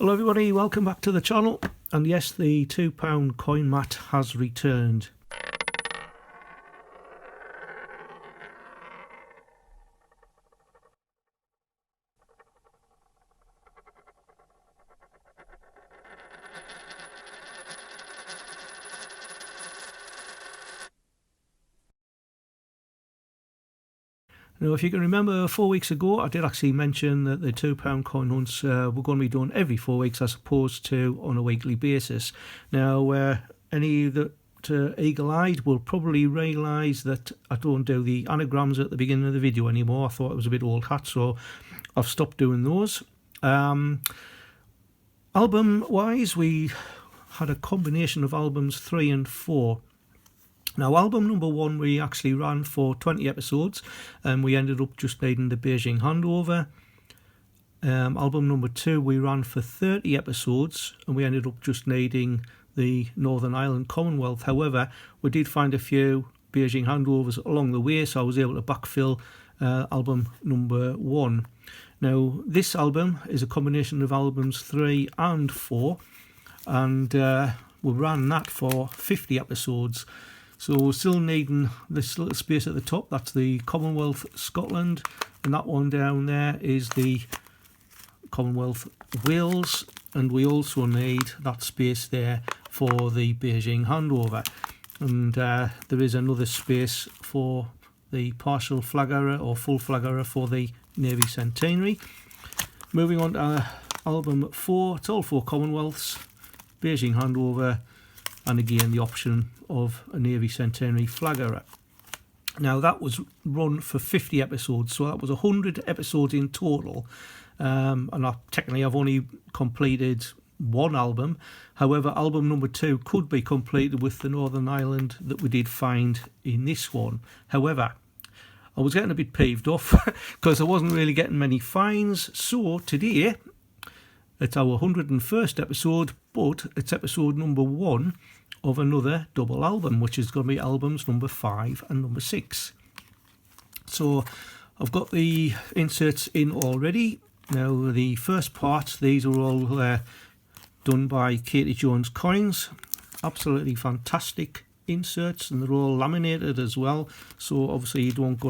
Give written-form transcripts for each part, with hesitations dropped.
Hello everybody, welcome back to the channel, and yes, the £2 coin mat has returned. Now, if you can remember, 4 weeks ago I did actually mention that the £2 coin hunts were going to be done every 4 weeks as opposed to on a weekly basis. Now, any that eagle-eyed will probably realise that I don't do the anagrams at the beginning of the video anymore. I thought it was a bit old hat, so I've stopped doing those. Album-wise, we had a combination of albums 3 and 4. Now, album number 1 we actually ran for 20 episodes and we ended up just needing the Beijing handover. Album number 2 we ran for 30 episodes and we ended up just needing the Northern Ireland Commonwealth. However, we did find a few Beijing handovers along the way, so I was able to backfill album number 1. Now, this album is a combination of albums 3 and 4, and we ran that for 50 episodes. So we're still needing this little space at the top. That's the Commonwealth Scotland, and that one down there is the Commonwealth Wales, and we also need that space there for the Beijing handover. And there is another space for the partial flag error or full flag error for the Navy Centenary. Moving on to album 4, it's all 4 Commonwealths, Beijing handover, and again the option of a Navy Centenary flag error. Now, that was run for 50 episodes, so that was 100 episodes in total. And technically I've only completed 1 album. However, album number 2 could be completed with the Northern Ireland that we did find in this one. However, I was getting a bit peeved off because I wasn't really getting many finds. So today, it's our 101st episode, but it's episode number 1 of another double album, which is going to be albums number 5 and number 6. So I've got the inserts in already. Now, the first part, these are all done by Katie Jones Coins. Absolutely fantastic inserts, and they're all laminated as well. So obviously you're not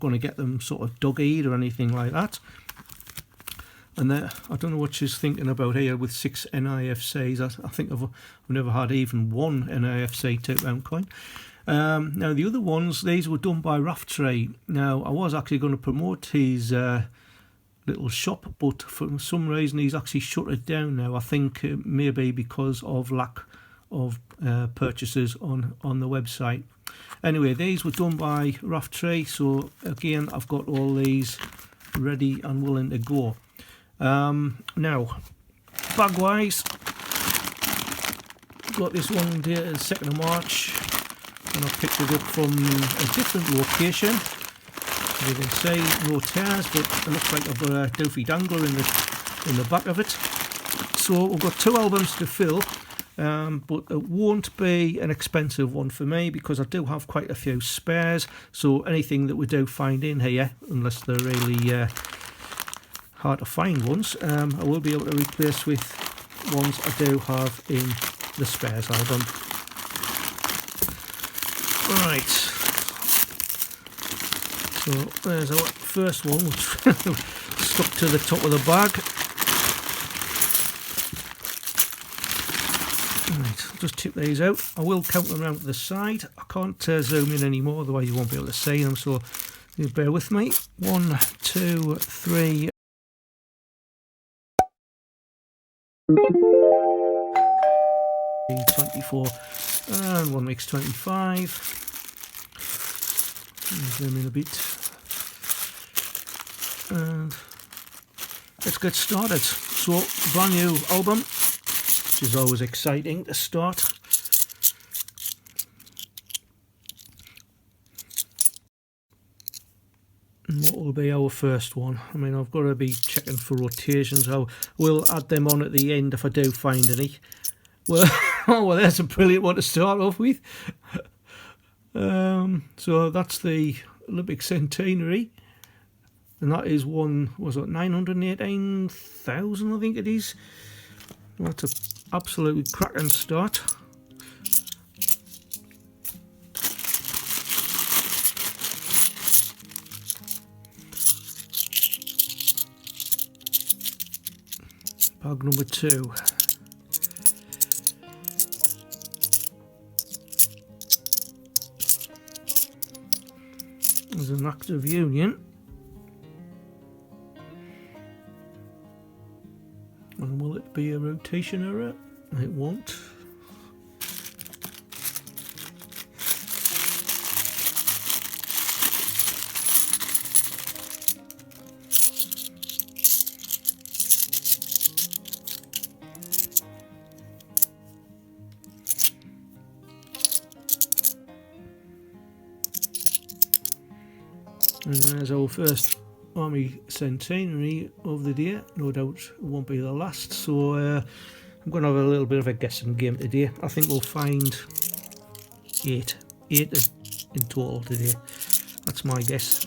going to get them sort of dog-eared or anything like that. And I don't know what she's thinking about here with 6 NIFCs. I think I've never had even 1 NIFC £2 coin. Now, the other ones, these were done by Raftree. Now, I was actually going to promote his little shop, but for some reason he's actually shut it down now. I think maybe because of lack of purchases on the website. Anyway, these were done by Raftree, so again I've got all these ready and willing to go. Now, bag wise, got this one dated 2nd of March, and I picked it up from a different location. You can see no tears, but it looks like I've got a doofy dangler in the back of it. So we've got 2 albums to fill, but it won't be an expensive one for me because I do have quite a few spares. So anything that we do find in here, unless they're really hard to find ones, I will be able to replace with ones I do have in the spares album. Right, so there's our first one, which stuck to the top of the bag. Right, I'll just tip these out. I will count them around to the side. I can't zoom in anymore, otherwise you won't be able to see them, so you bear with me. 1, 2, 3, 24, and 1 makes 25. Zoom in a bit, and let's get started. So, brand new album, which is always exciting to start. And what will be our first one? I mean, I've got to be checking for rotations. I will add them on at the end if I do find any. Well, well, there's a brilliant one to start off with. So that's the Olympic Centenary. and that is one, was it 918,000 I think it is. That's an absolutely cracking start. Bag number 2. There's an active union. And will it be a rotation error? It won't. And there's our first Army centenary of the day. No doubt it won't be the last, so I'm going to have a little bit of a guessing game today. I think we'll find 8 in total today. That's my guess.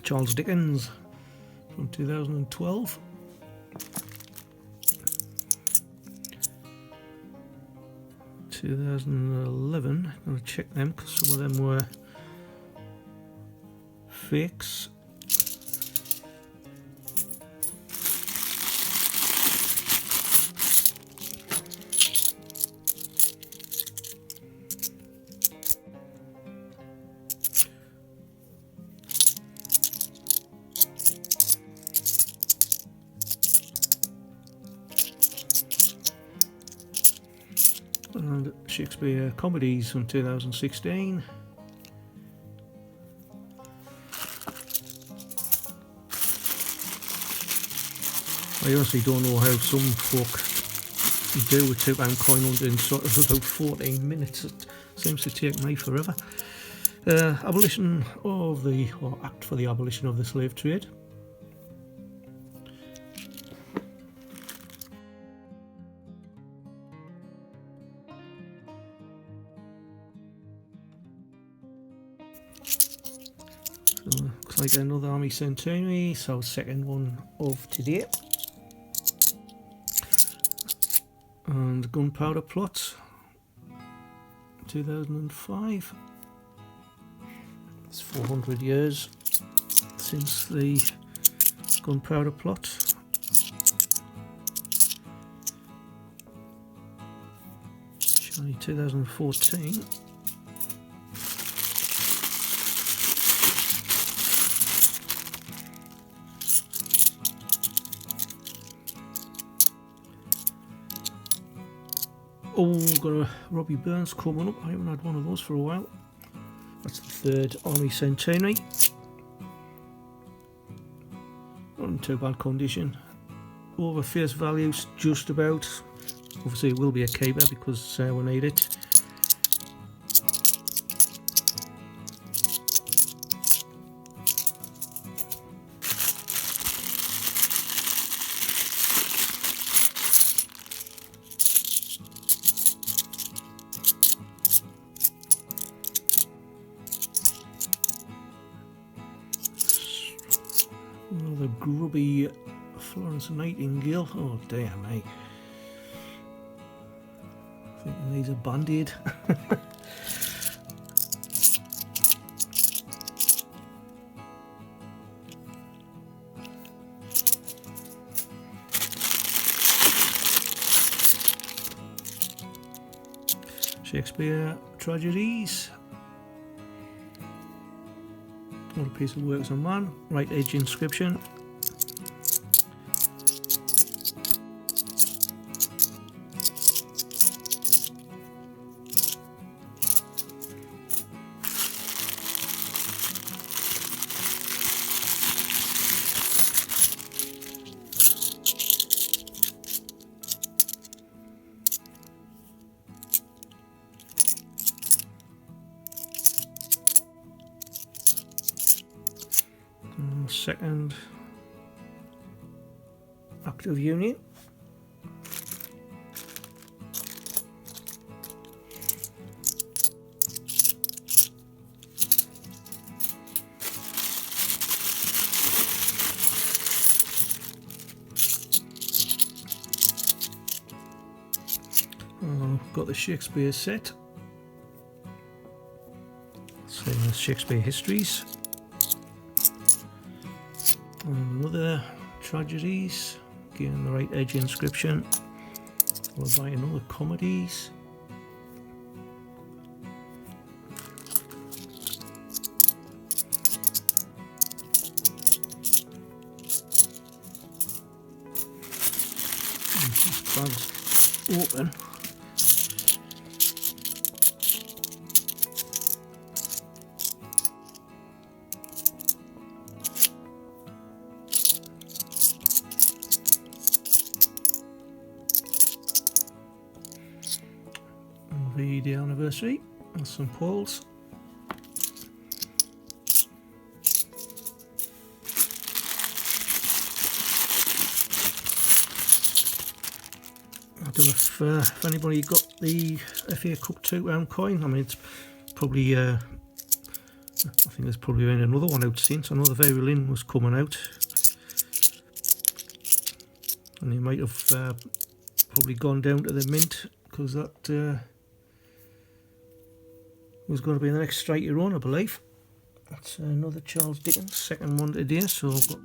Charles Dickens from 2012. $2011. I'm going to check them because some of them were fakes. And Shakespeare comedies from 2016. I honestly don't know how some folk do a £2 coin hunt in sort of about 14 minutes. It seems to take me forever. Abolition of the, or Act for the Abolition of the Slave Trade. So looks like another Army centenary, so second one of today. And Gunpowder Plot, 2005. It's 400 years since the Gunpowder Plot. Shiny 2014. Oh, got a Robbie Burns coming up. I haven't had one of those for a while. That's the third Army centenary. Not in too bad condition. Over face values, just about. Obviously, it will be a keeper because we need it. Another grubby Florence Nightingale. Oh dear me. I think it needs a band-aid. Shakespeare tragedies. What a piece of work on man. Right edge inscription. Second active union. Got the Shakespeare set. So Shakespeare histories. And other tragedies. Again, the right edge inscription. Followed by another comedies. Bag's open. The anniversary of St Paul's. I don't know if anybody got the FA Cup £2 coin. I mean, it's probably I think there's probably been another one out since. I know the Very Lynn was coming out, and they might have probably gone down to the mint because that was going to be the next striker on, I believe. That's another Charles Dickens, second one today, so I've got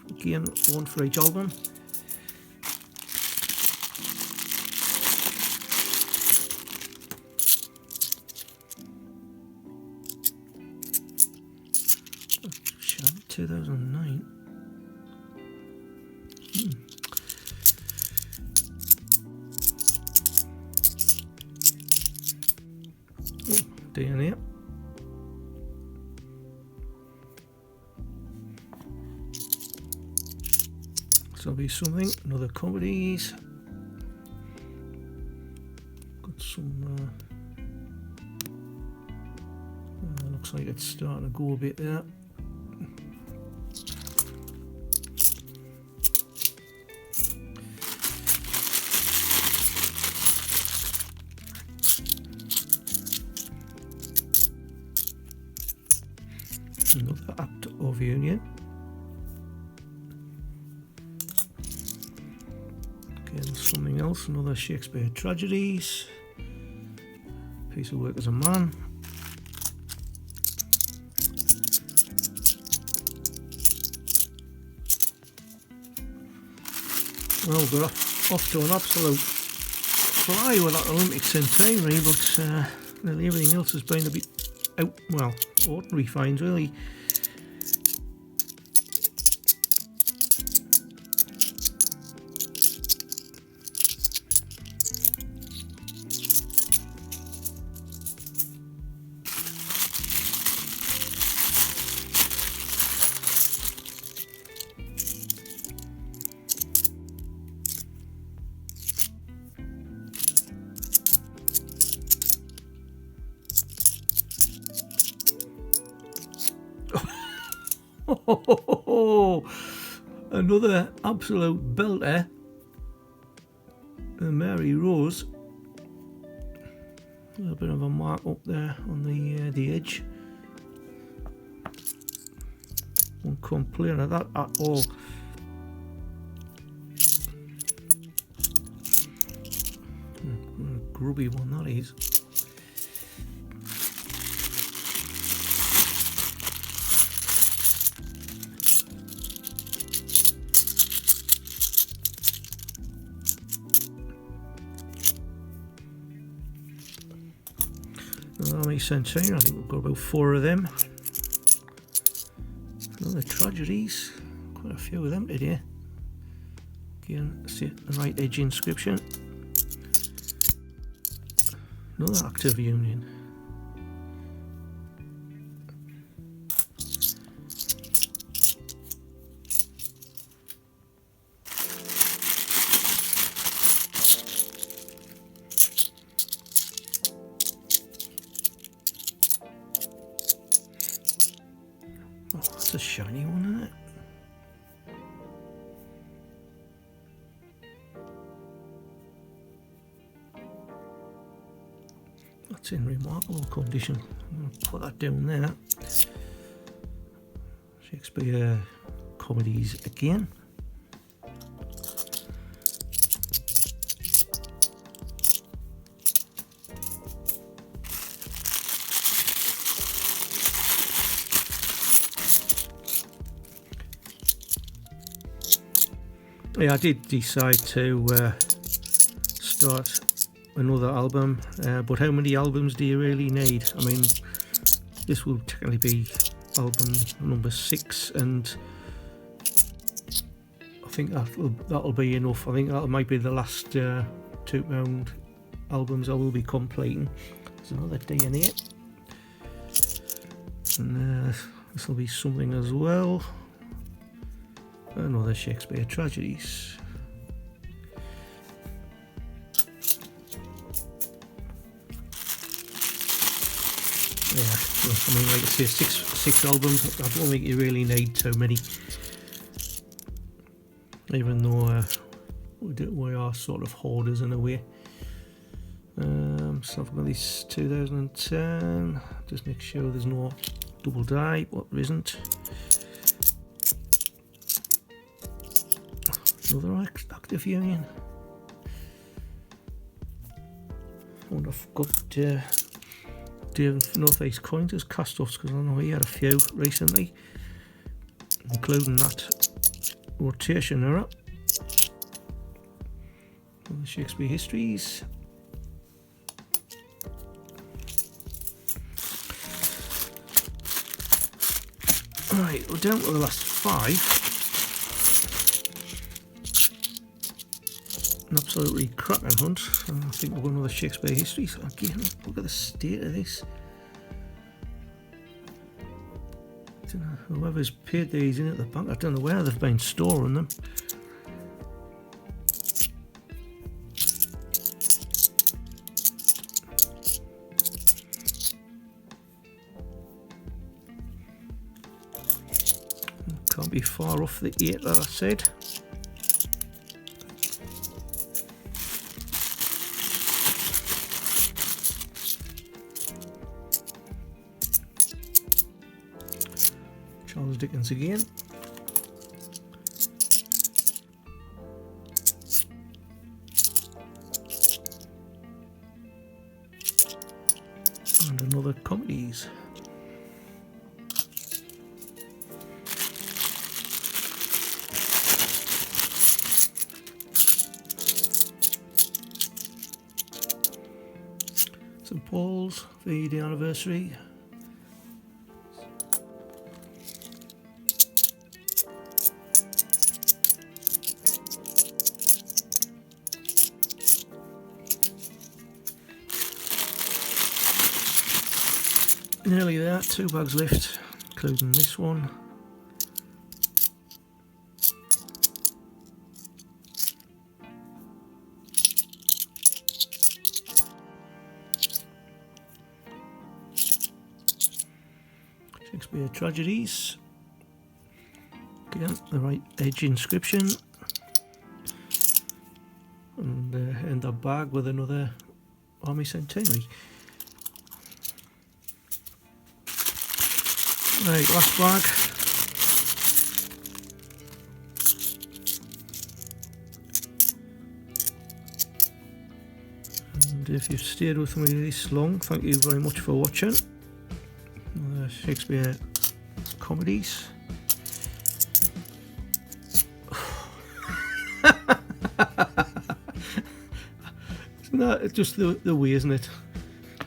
again one for each album. Shabby 2009. DNA. So there'll be something, another comedies. Got some looks like it's starting to go a bit there. Another Act of Union. Again, something else, another Shakespeare tragedies. Piece of Work as a Man. Well, we're off to an absolute fly with that Olympic centenary, but nearly everything else has been a bit out, well, ordinary finds really. Another absolute belter, Mary Rose. A little bit of a mark up there on the edge. Won't complain of that at all. A grubby one that is. Army Centenary, I think we've got about 4 of them. Another tragedies, quite a few of them today. Again, see the right edge inscription. Another Act of Union. Oh, that's a shiny one, isn't it? That's in remarkable condition. I'm going to put that down there. Shakespeare comedies again. yeah, I did decide to start another album, but how many albums do you really need? I mean, this will technically be album number 6, and I think that'll be enough. I think that might be the last 2 round albums I will be completing. There's another D in here, and this will be something as well. Another Shakespeare tragedies. Yeah, I mean, like I say, six albums. I don't think you really need too many, even though we are sort of hoarders in a way. So I've got this 2010. Just make sure there's no double die, but there isn't. Another active union. I wonder if I've got North East coins as cast-offs, because I know he had a few recently, including that rotation era. The Shakespeare histories. Right, we're down to the last 5. An absolutely cracking hunt. I think we've got another Shakespeare history. So again, look at the state of this. I don't know, whoever's paid these in at the bank, I don't know where they've been storing them. Can't be far off the 8 that I said. Charles Dickens again. And another comedies. St Paul's for the anniversary. Nearly there, 2 bags left, including this one. Shakespeare tragedies. Again, the right edge inscription. And end that bag with another Army Centenary. Right, last bag. And if you've stayed with me this long, thank you very much for watching. Shakespeare comedies. Isn't that just the way, isn't it?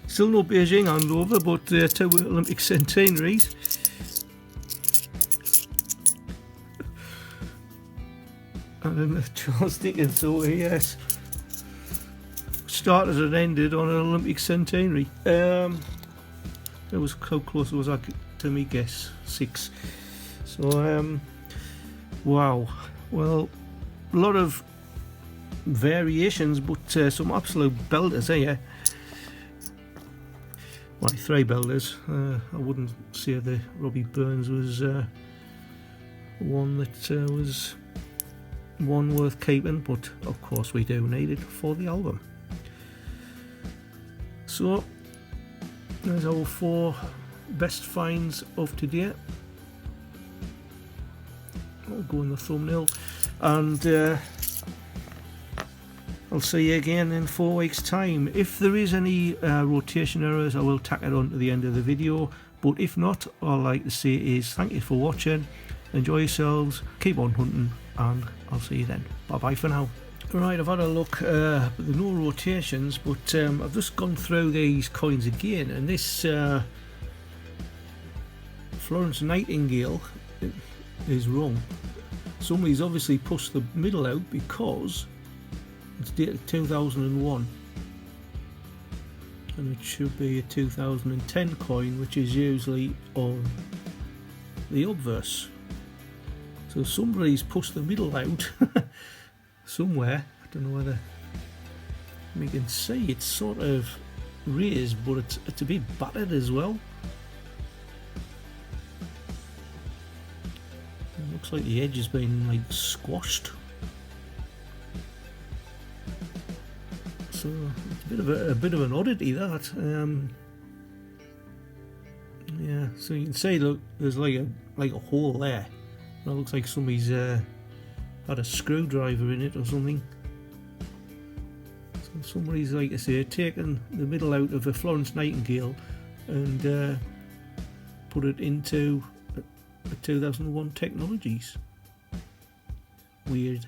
Still no Beijing handover, but 2 Olympic centenaries. And then Charles Dickens, so yes, started and ended on an Olympic centenary. It was how close was I to me guess? 6. So wow. Well, a lot of variations, but some absolute belters here. Well, 3 belters. I wouldn't say the Robbie Burns was one that was one worth keeping, but of course we do need it for the album. So there's our 4 best finds of today. I'll go in the thumbnail, and I'll see you again in 4 weeks time. If there is any rotation errors, I will tack it on to the end of the video, but if not, all I'd like to say is thank you for watching, enjoy yourselves, keep on hunting, and I'll see you then. Bye bye for now. Right, I've had a look at the no rotations, but I've just gone through these coins again, and this Florence Nightingale is wrong. Somebody's obviously pushed the middle out because it's dated 2001, and it should be a 2010 coin, which is usually on the obverse. So somebody's pushed the middle out somewhere. I don't know whether we can see it's sort of raised, but it's a bit battered as well. It looks like the edge has been like squashed. So it's a bit of an oddity that. Yeah, so you can see, look, there's like a hole there. That looks like somebody's had a screwdriver in it or something. So somebody's, like I say, taken the middle out of a Florence Nightingale and put it into a 2001 Technologies. Weird.